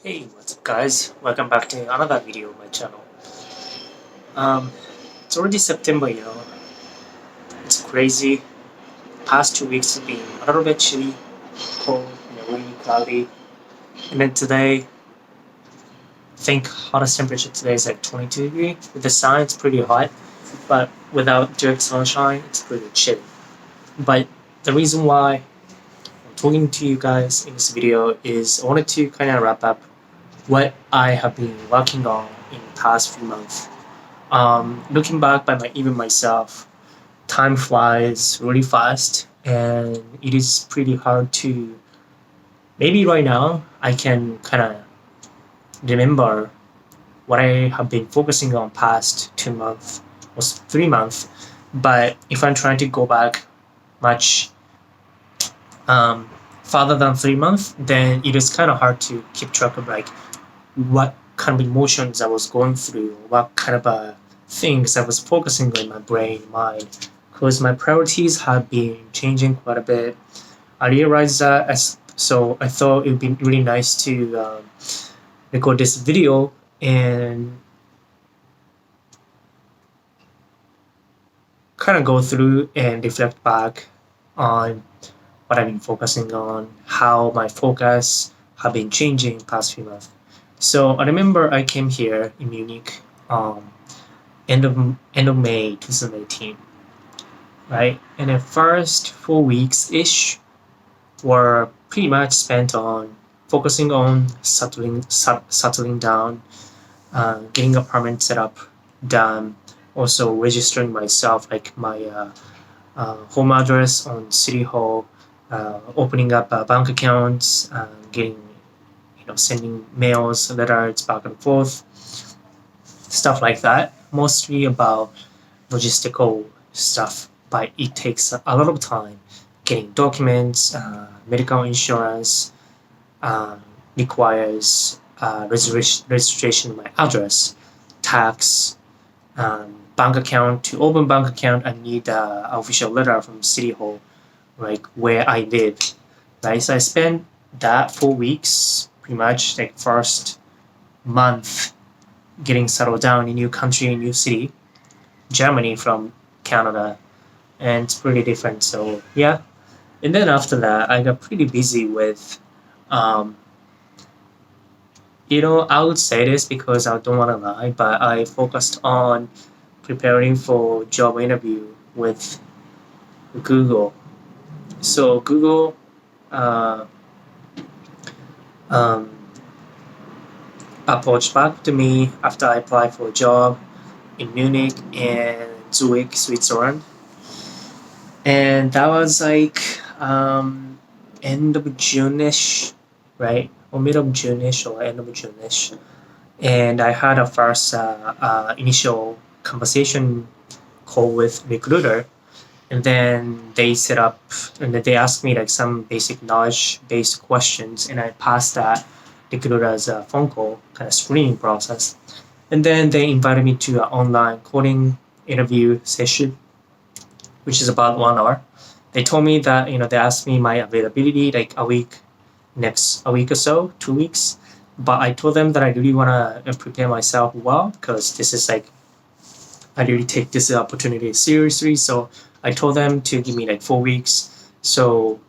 Hey, what's up guys? Welcome back to another video on my channel. It's already September. It's crazy. Past 2 weeks have been a little bit chilly, cold, really cloudy. And then today, I think hottest temperature today is like 22 degrees. With the sun, it's pretty hot, but without direct sunshine, it's pretty chilly. But the reason why I'm talking to you guys in this video is I wanted to kind of wrap up what I have been working on in the past few months. Looking back by even myself, time flies really fast, and it is pretty hard to. Maybe right now I can kind of remember what I have been focusing on past 2 months or 3 months, but if I'm trying to go back much farther than 3 months, then it is kind of hard to keep track of like what kind of emotions I was going through, what kind of things I was focusing on in my brain, mind, because my priorities have been changing quite a bit. I realized that, so I thought it would be really nice to record this video and kind of go through and reflect back on what I've been focusing on, how my focus have been changing past few months. So I remember I came here in Munich end of May 2018, right? And the first 4 weeks ish were pretty much spent on focusing on settling down, getting apartment set up, done. Also registering myself, like my home address on City Hall, opening up bank accounts, getting sending mails, letters back and forth, stuff like that. Mostly about logistical stuff, but it takes a lot of time. Getting documents, medical insurance, requires registration of my address, tax, bank account. To open bank account, I need an official letter from City Hall, like where I live. Right, so I spent that 4 weeks, pretty much like first month, getting settled down in new country, new city, Germany from Canada, and it's pretty different. So yeah, and then after that, I got pretty busy with, I would say this because I don't want to lie, but I focused on preparing for job interview with Google. So Google approached back to me after I applied for a job in Munich and Zurich, Switzerland. And that was like end of June-ish, right? Or mid of June-ish or end of June-ish. And I had a first initial conversation call with recruiter. And then they set up, and they asked me like some basic knowledge-based questions, and I passed that recruiter's phone call kind of screening process. And then they invited me to an online coding interview session, which is about 1 hour. They told me that they asked me my availability like a week or so, 2 weeks. But I told them that I really want to prepare myself well because this is like I really take this opportunity seriously. So I told them to give me like 4 weeks. So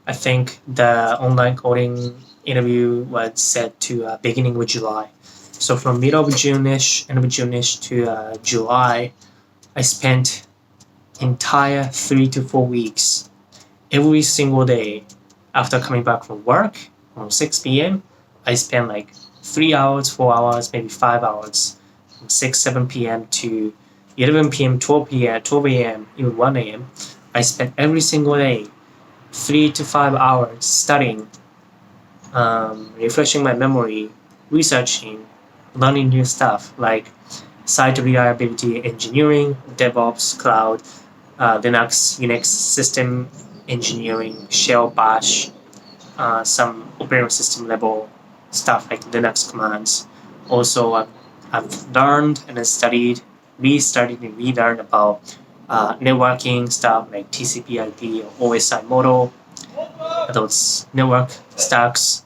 I think the online coding interview was set to beginning of July. So from end of June-ish to July, I spent entire 3 to 4 weeks every single day after coming back from work from 6 p.m. I spent like 3 hours, 4 hours, maybe 5 hours from 6, 7 p.m. to 11 p.m., 12 p.m., 12 a.m., even 1 a.m. I spent every single day 3 to 5 hours studying, refreshing my memory, researching, learning new stuff like site reliability engineering, DevOps, cloud, Linux, Unix system engineering, Shell, Bash, some operating system level stuff like Linux commands. Also, I've learned and restarted and relearned about networking stuff like TCP/IP or OSI model, those network stacks,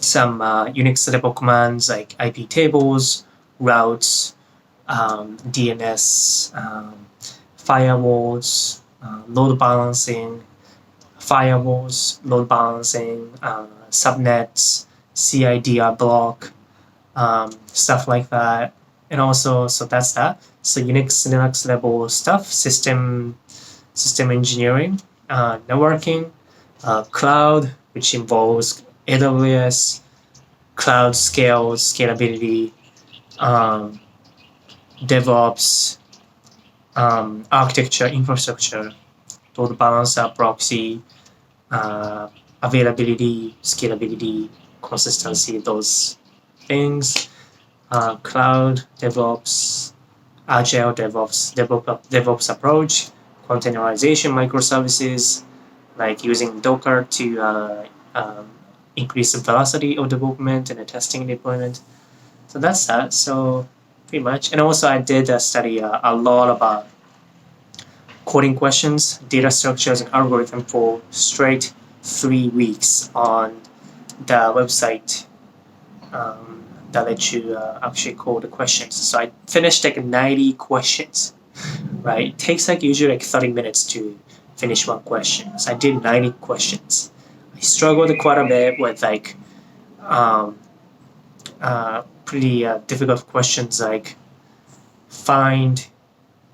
some Unix level commands like IP tables, routes, DNS, firewalls, load balancing, subnets, CIDR block, stuff like that. And also, so that's that. So Unix, Linux level stuff, system engineering, networking, cloud, which involves AWS, cloud scalability, DevOps, architecture, infrastructure, load balancer, proxy, availability, scalability, consistency, those things. Cloud, DevOps, Agile DevOps approach, containerization, microservices, like using Docker to increase the velocity of development and the testing and deployment. So that's that. So pretty much. And also I did study a lot about coding questions, data structures, and algorithm for straight 3 weeks on the website that lets you actually code the questions. So I finished like 90 questions, right? It takes like usually like 30 minutes to finish one question. So I did 90 questions. I struggled quite a bit with like pretty difficult questions like find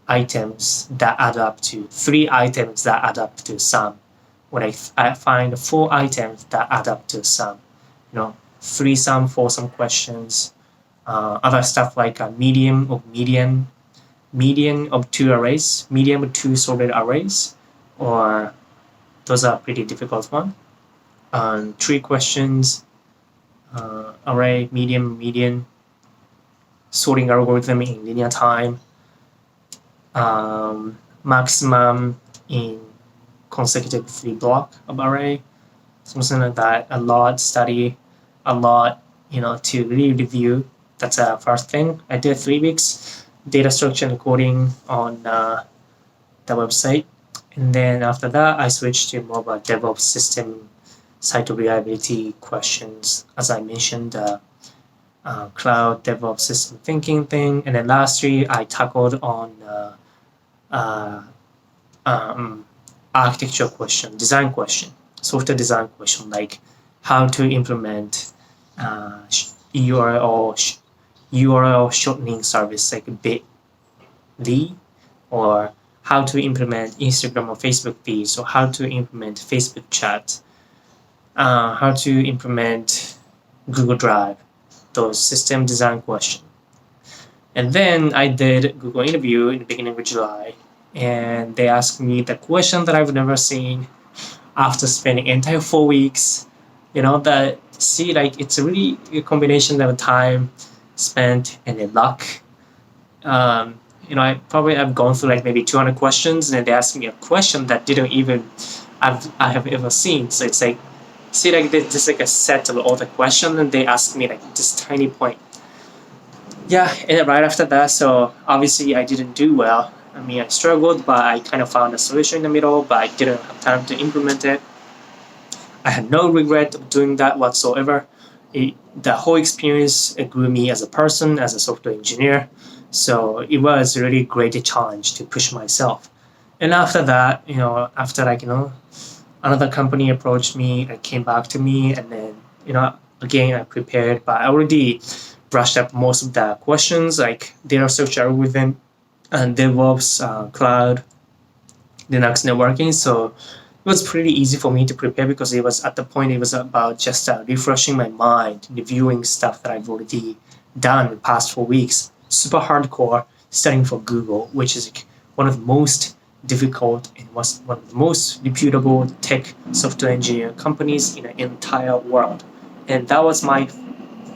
items that add up to 3 items that add up to sum. When I find 4 items that add up to sum, 3 sum, 4 sum questions. Other stuff like median of 2 arrays, median of 2 sorted arrays, or those are pretty difficult ones. 3 questions, array, median, sorting algorithm in linear time, maximum in consecutive 3 block of array, something like that. A lot study, a lot, to really review. That's the first thing. I did 3 weeks data structure and coding on the website. And then after that, I switched to more of a DevOps system site reliability questions. As I mentioned, cloud DevOps system thinking thing. And then lastly, I tackled on architecture question, design question, software design question, like how to implement URL shortening service like bit.ly, or how to implement Instagram or Facebook feeds, or how to implement Facebook chat, how to implement Google Drive, those system design questions. And then I did Google interview in the beginning of July, and they asked me the question that I've never seen after spending entire 4 weeks. It's really a combination of time spent and then luck. I probably have gone through like maybe 200 questions, and they asked me a question that didn't even I have ever seen. So it's like, this is like a set of all the questions, and they asked me like this tiny point. Yeah, and then right after that, so obviously I didn't do well. I struggled, but I kind of found a solution in the middle, but I didn't have time to implement it. I had no regret of doing that whatsoever. The whole experience grew me as a person, as a software engineer. So it was really a great challenge to push myself. And after that, another company approached me and came back to me, and then, again, I prepared, but I already brushed up most of the questions like data structure algorithm and DevOps, cloud, Linux networking. So it was pretty easy for me to prepare, because it was about just refreshing my mind, reviewing stuff that I've already done in the past 4 weeks. Super hardcore studying for Google, which is one of the most difficult and was one of the most reputable tech software engineer companies in the entire world. And that was my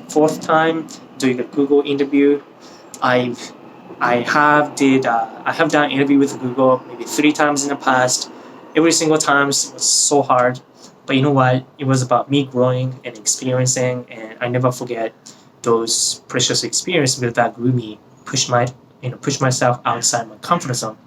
4th time doing a Google interview. I have done interview with Google maybe 3 times in the past. Every single time it was so hard, but you know what? It was about me growing and experiencing, and I never forget those precious experiences that grew me, push myself outside my comfort zone.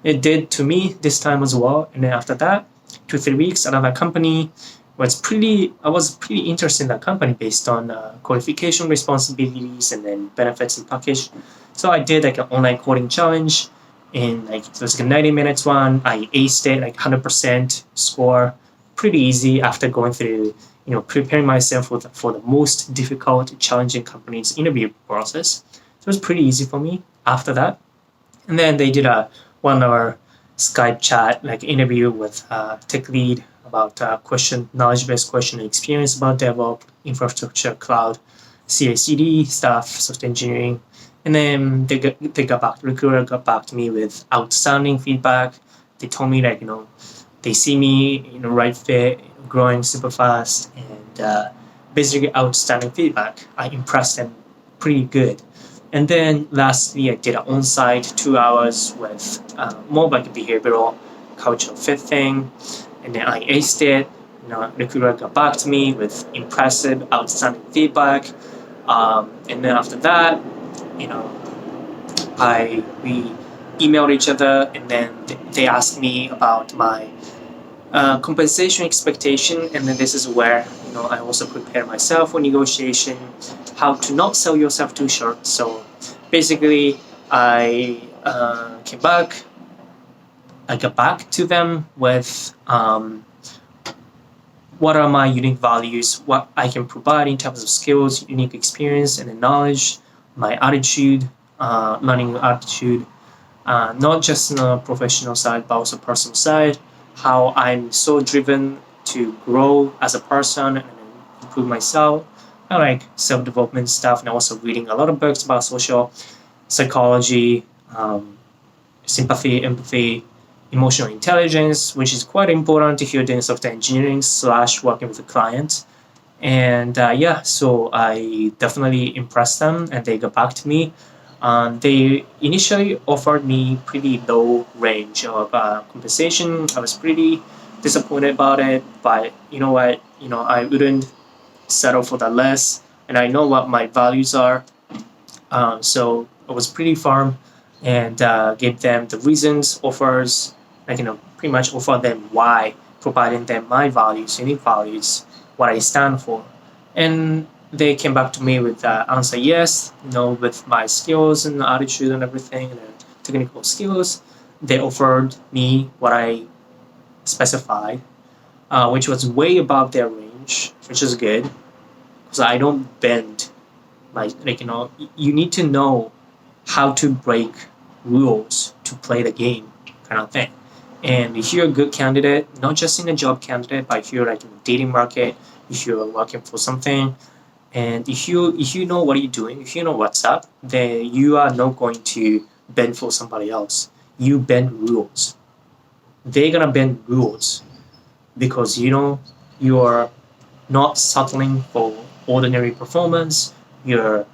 It did to me this time as well. And then after that, 2-3 weeks, another company I was pretty interested in that company based on qualification, responsibilities, and then benefits and package. So I did like an online coding challenge in like it was like a 90 minutes one. I aced it like 100% score, pretty easy after going through preparing myself for the most difficult, challenging company's interview process. So it was pretty easy for me after that. And then they did a 1 hour Skype chat like interview with tech lead about knowledge-based question and experience about DevOps, infrastructure, cloud, CI/CD stuff, software engineering. And then recruiter got back to me with outstanding feedback. They told me like, they see me, right fit, growing super fast, and basically outstanding feedback. I impressed them pretty good. And then lastly, I did an on-site 2 hours with more like a behavioral cultural fit thing. And then I aced it. Recruiter got back to me with impressive, outstanding feedback. And then after that, we emailed each other, and then they asked me about my compensation expectation, and then this is where I also prepare myself for negotiation, how to not sell yourself too short. So basically, I came back. I got back to them with what are my unique values, what I can provide in terms of skills, unique experience, and knowledge, my attitude, learning attitude, not just on the professional side, but also personal side, how I'm so driven to grow as a person and improve myself. I like self-development stuff, and also reading a lot of books about social psychology, sympathy, empathy, emotional intelligence, which is quite important if you're doing software engineering / working with a client. And so I definitely impressed them, and they got back to me. They initially offered me pretty low range of compensation. I was pretty disappointed about it, but you know what? I wouldn't settle for that less, and I know what my values are. So I was pretty firm and gave them the reasons, offers, pretty much offer them why, providing them my values, unique values, what I stand for. And they came back to me with the answer yes, with my skills and attitude and everything, and technical skills. They offered me what I specified, which was way above their range, which is good, because I don't bend. You need to know how to break rules to play the game, kind of thing. And if you're a good candidate, not just in a job candidate, but if you're like in the dating market, if you're working for something, and if you know what you're doing, if you know what's up, then you are not going to bend for somebody else. You bend rules. They're gonna bend rules because you're not settling for ordinary performance. You're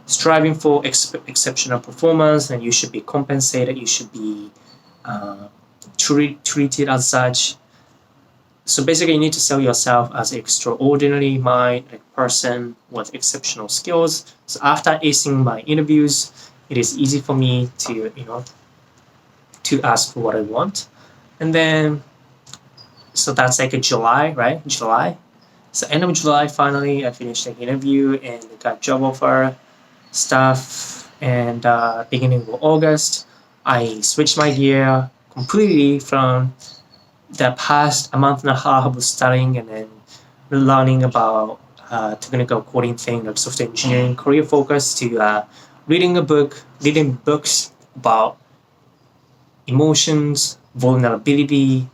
striving for exceptional performance, and you should be compensated. You should be treated as such. So basically, you need to sell yourself as an extraordinary mind, a person with exceptional skills. So after acing my interviews, it is easy for me to to ask for what I want, and then so that's like a July, right? July. So end of July, finally, I finished the interview and got job offer stuff. And beginning of August, I switched my gear completely from the past a month and a half of studying and then learning about technical coding thing like software engineering, career focus, to reading books about emotions, vulnerability,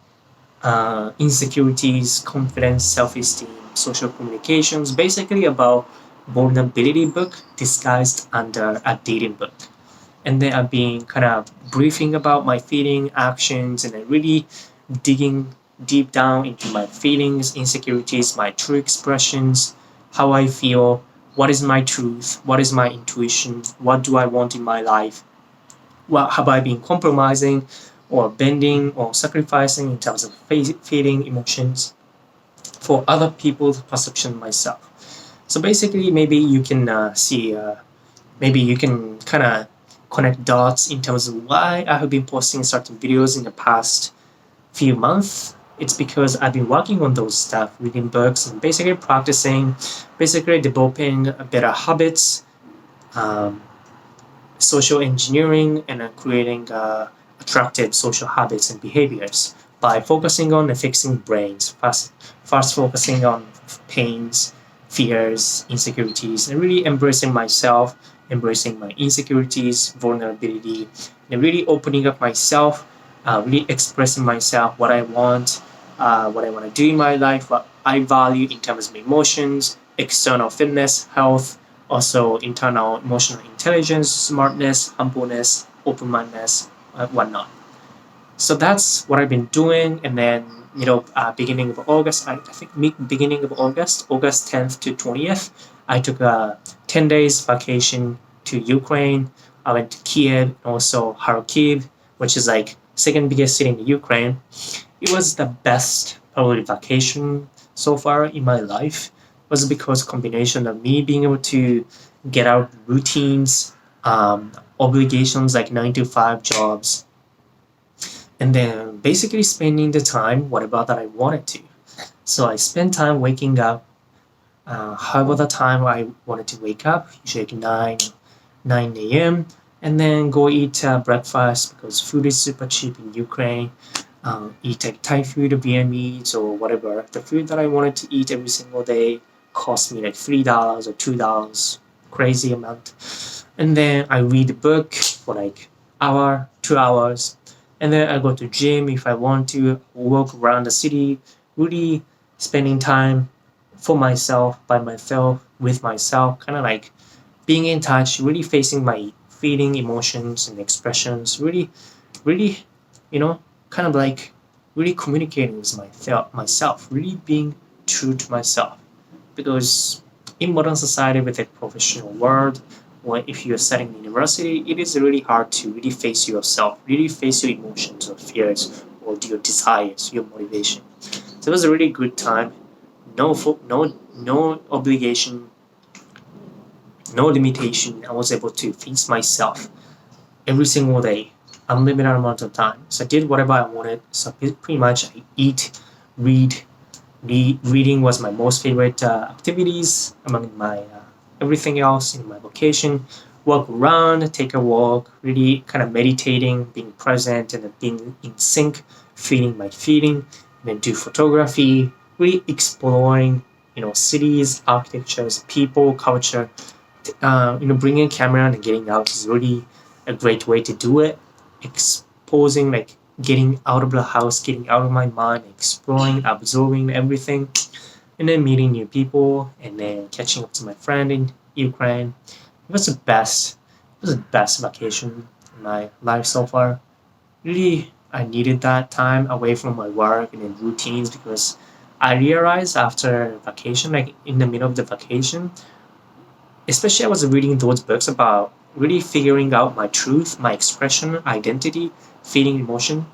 insecurities, confidence, self-esteem, social communications, basically about vulnerability book disguised under a dating book. And then I've been kind of briefing about my feeling, actions, and then really digging deep down into my feelings, insecurities, my true expressions, how I feel, what is my truth, what is my intuition, what do I want in my life, what have I been compromising or bending or sacrificing in terms of feeling emotions for other people's perception of myself. So basically, maybe you can maybe you can kind of connect dots in terms of why I have been posting certain videos in the past few months. It's because I've been working on those stuff, reading books and basically practicing, basically developing better habits, social engineering, and creating attractive social habits and behaviors by focusing on fixing brains, first focusing on pains, fears, insecurities, and really embracing myself, embracing my insecurities, vulnerability, and really opening up myself, really expressing myself, what I want to do in my life, what I value in terms of emotions, external fitness, health, also internal emotional intelligence, smartness, humbleness, open-mindedness, whatnot. So that's what I've been doing. And then, beginning of August, I think beginning of August 10th to 20th, I took a 10 days vacation to Ukraine. I went to Kiev, and also Kharkiv, which is like second biggest city in Ukraine. It was the best probably vacation so far in my life. It was because combination of me being able to get out routines, obligations like 9 to 5 jobs, and then basically spending the time whatever that I wanted to. So I spent time waking up, however the time I wanted to wake up, usually like 9 a.m., and then go eat breakfast because food is super cheap in Ukraine. Eat like Thai food or Vietnamese or whatever. The food that I wanted to eat every single day cost me like $3 or $2, crazy amount. And then I read a book for like hour, 2 hours. And then I go to gym if I want to, walk around the city, really spending time for myself, by myself, with myself, kind of like being in touch, really facing my feeling, emotions, and expressions, really, kind of like really communicating with myself, really being true to myself. Because in modern society, with a professional world, or if you're studying university, it is really hard to really face yourself, really face your emotions or fears or your desires, your motivation. So it was a really good time. No obligation, no limitation. I was able to face myself every single day, unlimited amount of time. So I did whatever I wanted. So pretty much I eat, read. Reading was my most favorite activities among my everything else in my vacation. Walk around, take a walk, really kind of meditating, being present and being in sync, feeling my feeling, and then do photography, really exploring, cities, architectures, people, culture. Bringing a camera and getting out is really a great way to do it. Exposing, like getting out of the house, getting out of my mind, exploring, absorbing everything, and then meeting new people, and then catching up to my friend in Ukraine. It was the best. It was the best vacation in my life so far. Really, I needed that time away from my work and then routines because I realized after vacation, like in the middle of the vacation, especially I was reading those books about really figuring out my truth, my expression, identity, feeling, emotion.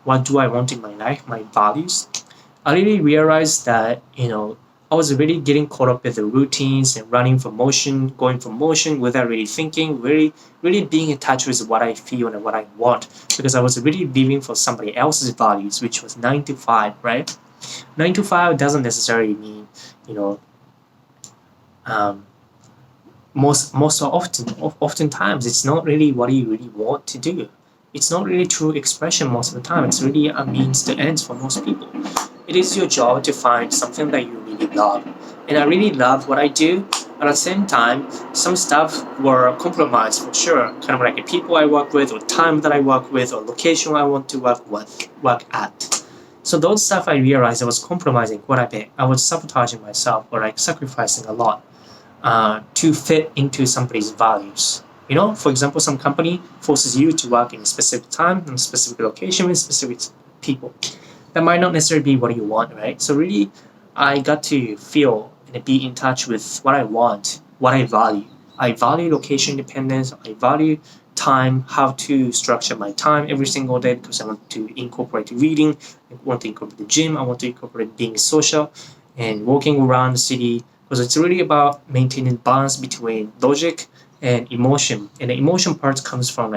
What do I want in my life, my values? I really realized that, I was really getting caught up with the routines and running for motion, going for motion without really thinking, really being in touch with what I feel and what I want. Because I was really living for somebody else's values, which was 9 to 5, right? 9 to 5 doesn't necessarily mean, oftentimes it's not really what you really want to do. It's not really true expression most of the time. It's really a means to ends for most people. It is your job to find something that you really love. And I really love what I do. At the same time, some stuff were compromised for sure. Kind of like the people I work with, or time that I work with, or location I want to work at. So those stuff I realized I was compromising quite a bit. I was sabotaging myself or like sacrificing a lot to fit into somebody's values. For example, some company forces you to work in a specific time, in a specific location, with specific people. That might not necessarily be what you want, right? So really, I got to feel and be in touch with what I want, what I value. I value location independence. I value time, how to structure my time every single day because I want to incorporate reading, I want to incorporate the gym, I want to incorporate being social and walking around the city because it's really about maintaining balance between logic and emotion. And the emotion part comes from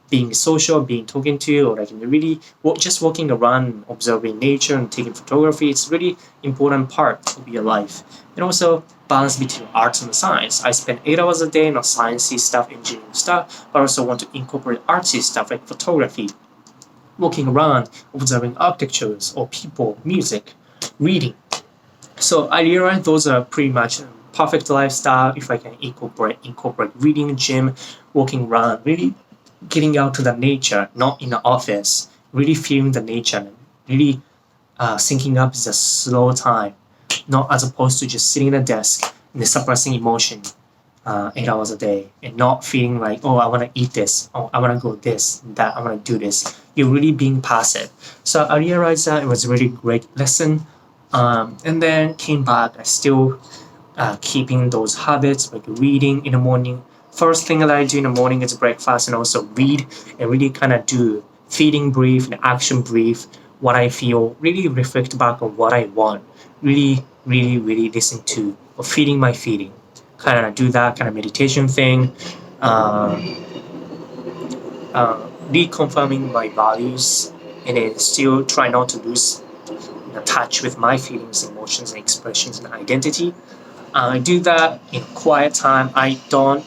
being social, being talking to, or really just walking around, observing nature and taking photography. It's really important part of your life. And also balance between arts and science. I spend 8 hours a day on sciencey stuff, engineering stuff, but I also want to incorporate artsy stuff like photography, walking around, observing architectures or people, music, reading. So I realized those are pretty much perfect lifestyle if I can incorporate reading, gym, walking around, really getting out to the nature, not in the office, really feeling the nature, really syncing up is a slow time, not as opposed to just sitting at a desk and suppressing emotion 8 hours a day and not feeling like, oh, I want to eat this, oh, I want to go this, that, I want to do this. You're really being passive. So I realized that it was a really great lesson. And then came back, I still keeping those habits like reading in the morning. First thing that I do in the morning is breakfast and also read and really kind of do feeding brief and action brief, what I feel, really reflect back on what I want, really listen to or feeding my feeling. Kind of do that kind of meditation thing, reconfirming my values, and then still try not to lose touch with my feelings, emotions, and expressions and identity. I do that in quiet time. I don't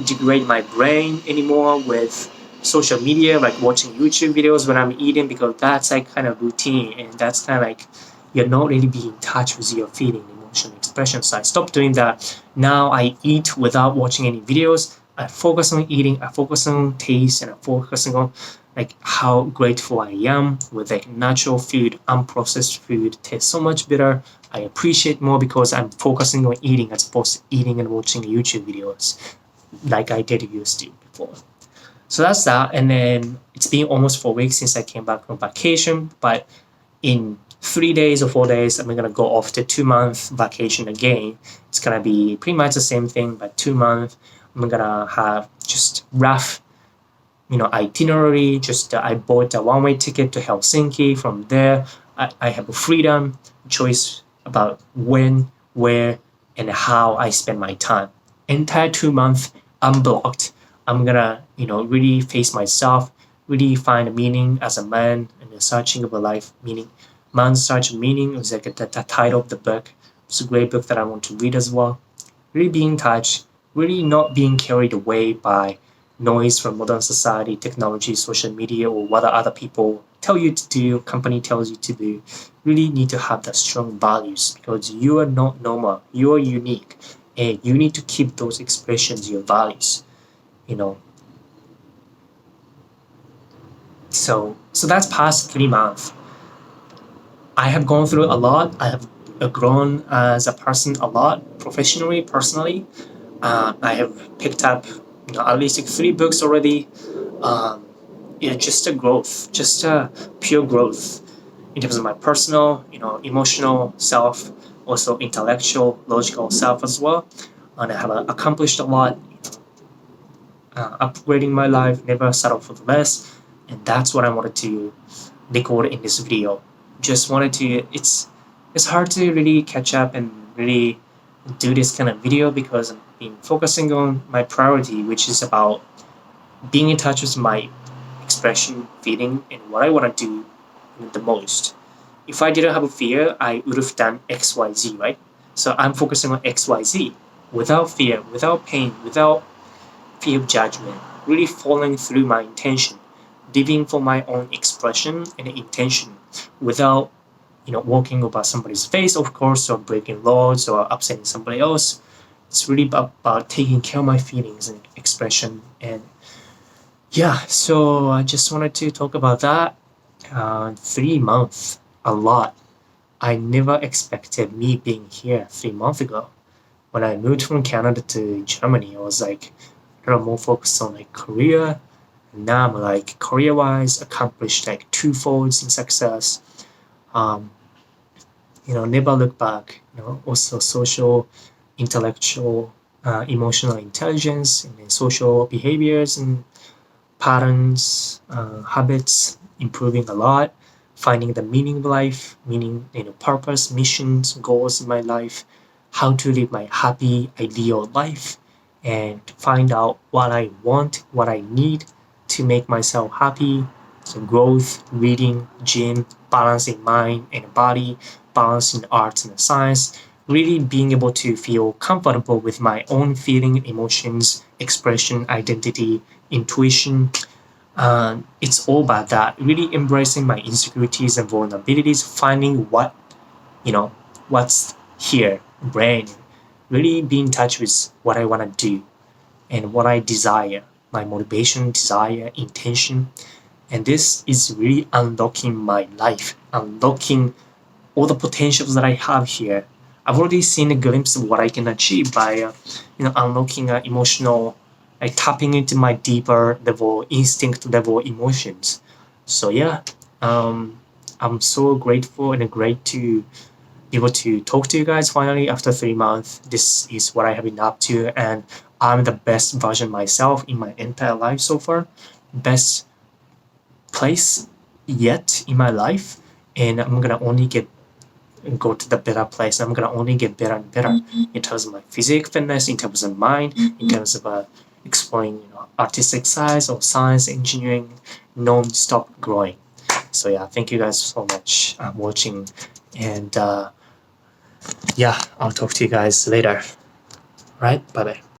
degrade my brain anymore with social media, like watching YouTube videos when I'm eating, because that's like kind of routine and that's kind of like you're not really being in touch with your feeling, emotion, expression. So I stopped doing that. Now I eat without watching any videos. I focus on eating. I focus on taste, and I focusing on like how grateful I am with like natural food, unprocessed food tastes so much better. I appreciate more because I'm focusing on eating as opposed to eating and watching YouTube videos like I did used to before. So that's that. And then it's been almost 4 weeks since I came back from vacation, but in 3 days or 4 days, I'm gonna go off to 2 month vacation again. It's gonna be pretty much the same thing, but 2 months. I'm gonna have just rough itinerary. Just I bought a one-way ticket to Helsinki. From there, I have a freedom choice about when, where, and how I spend my time. Entire 2 months unblocked. I'm gonna really face myself, really find a meaning as a man and the searching of a life meaning. Man's Search Meaning is like the title of the book. It's a great book that I want to read as well. Really being in touch, really not being carried away by noise from modern society, technology, social media, or what other people tell you to do, company tells you to do. Really need to have that strong values because you are not normal. You are unique, and you need to keep those expressions, your values. So that's past 3 months. I have gone through a lot. I have grown as a person a lot, professionally, personally. I have picked up at least 3 books already. Just a growth, just a pure growth in terms of my personal, emotional self, also intellectual, logical self as well. And I have accomplished a lot, upgrading my life, never settle for less. And that's what I wanted to record in this video. Just wanted to, it's hard to really catch up and really do this kind of video because I've been focusing on my priority, which is about being in touch with my expression, feeling, and what I want to do the most. If I didn't have a fear, I would have done XYZ, right? So I'm focusing on XYZ without fear, without pain, without fear of judgment, really following through my intention, living for my own expression and intention without walking over somebody's face, of course, or breaking laws or upsetting somebody else. It's really about taking care of my feelings and expression. And yeah, so I just wanted to talk about that. 3 months, a lot. I never expected me being here 3 months ago. When I moved from Canada to Germany, I was like a little more focused on like career. And now I'm like career-wise accomplished like twofolds in success. Never look back. Also social, intellectual, emotional intelligence, and then social behaviors and patterns, habits, improving a lot, finding the meaning of life, purpose, missions, goals in my life, how to live my happy, ideal life, and find out what I want, what I need to make myself happy. So growth, reading, gym, balancing mind and body, balancing arts and science, really being able to feel comfortable with my own feeling, emotions, expression, identity, intuition. It's all about that. Really embracing my insecurities and vulnerabilities, finding what's here, brain. Really be in touch with what I want to do and what I desire, my motivation, desire, intention. And this is really unlocking my life, unlocking all the potentials that I have here. I've already seen a glimpse of what I can achieve by, unlocking emotional, like tapping into my deeper level, instinct level emotions. So yeah, I'm so grateful and great to be able to talk to you guys finally after 3 months. This is what I have been up to, and I'm the best version myself in my entire life so far. Best place yet in my life, and I'm gonna only go to the better place. I'm gonna only get better and better in terms of my physique fitness, in terms of mind, in terms of exploring artistic science or science, engineering, non-stop growing. So yeah, thank you guys so much watching, and yeah, I'll talk to you guys later. Right, bye bye.